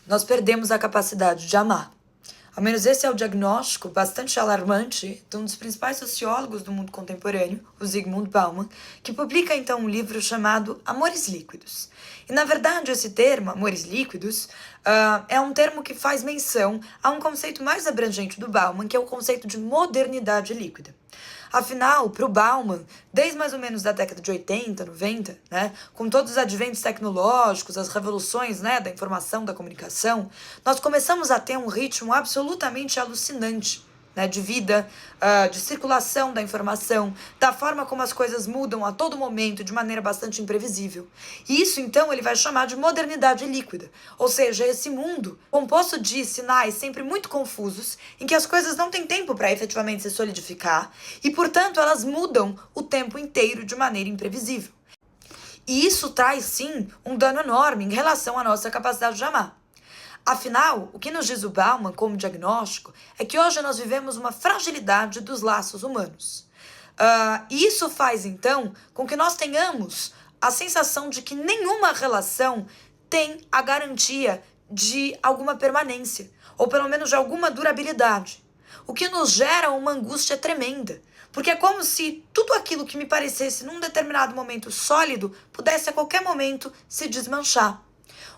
nós perdemos a capacidade de amar. Ao menos esse é o diagnóstico bastante alarmante de um dos principais sociólogos do mundo contemporâneo, o Zygmunt Bauman, que publica então um livro chamado Amores Líquidos. E na verdade esse termo, amores líquidos, é um termo que faz menção a um conceito mais abrangente do Bauman, que é o conceito de modernidade líquida. Afinal, para o Bauman, desde mais ou menos da década de 80, 90, né, com todos os adventos tecnológicos, as revoluções, né, da informação, da comunicação, nós começamos a ter um ritmo absolutamente alucinante, né, de vida, de circulação da informação, da forma como as coisas mudam a todo momento de maneira bastante imprevisível. E isso, então, ele vai chamar de modernidade líquida, ou seja, esse mundo composto de sinais sempre muito confusos, em que as coisas não têm tempo para efetivamente se solidificar e, portanto, elas mudam o tempo inteiro de maneira imprevisível. E isso traz, sim, um dano enorme em relação à nossa capacidade de amar. Afinal, o que nos diz o Bauman como diagnóstico é que hoje nós vivemos uma fragilidade dos laços humanos. E isso faz, então, com que nós tenhamos a sensação de que nenhuma relação tem a garantia de alguma permanência, ou pelo menos de alguma durabilidade. O que nos gera uma angústia tremenda, porque é como se tudo aquilo que me parecesse num determinado momento sólido pudesse a qualquer momento se desmanchar.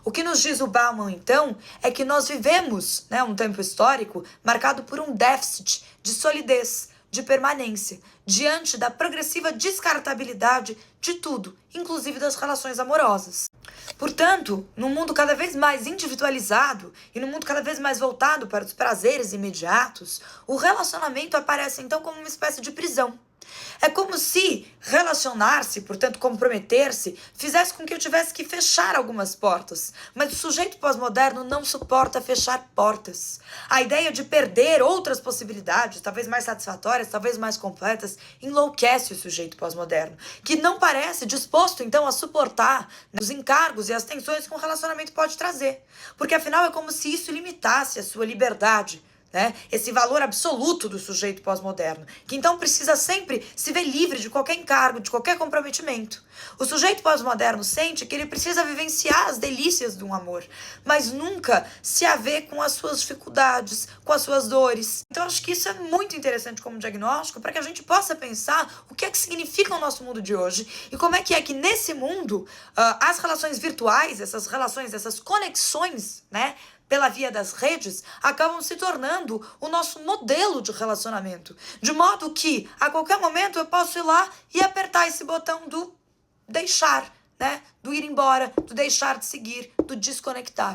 O que nos diz o Bauman, então, é que nós vivemos, né, um tempo histórico marcado por um déficit de solidez, de permanência, diante da progressiva descartabilidade de tudo, inclusive das relações amorosas. Portanto, num mundo cada vez mais individualizado e num mundo cada vez mais voltado para os prazeres imediatos, o relacionamento aparece então como uma espécie de prisão. É como se relacionar-se, portanto comprometer-se, fizesse com que eu tivesse que fechar algumas portas. Mas o sujeito pós-moderno não suporta fechar portas. A ideia de perder outras possibilidades, talvez mais satisfatórias, talvez mais completas, enlouquece o sujeito pós-moderno, que não parece disposto então a suportar os encargos e as tensões que um relacionamento pode trazer. Porque afinal é como se isso limitasse a sua liberdade, né? Esse valor absoluto do sujeito pós-moderno, que então precisa sempre se ver livre de qualquer encargo, de qualquer comprometimento. O sujeito pós-moderno sente que ele precisa vivenciar as delícias de um amor, mas nunca se haver com as suas dificuldades, com as suas dores. Então acho que isso é muito interessante como diagnóstico para que a gente possa pensar o que é que significa o nosso mundo de hoje e como é que nesse mundo as relações virtuais, essas relações, essas conexões, né, pela via das redes, acabam se tornando o nosso modelo de relacionamento. De modo que, a qualquer momento, eu posso ir lá e apertar esse botão do deixar, né? Do ir embora, do deixar de seguir, do desconectar.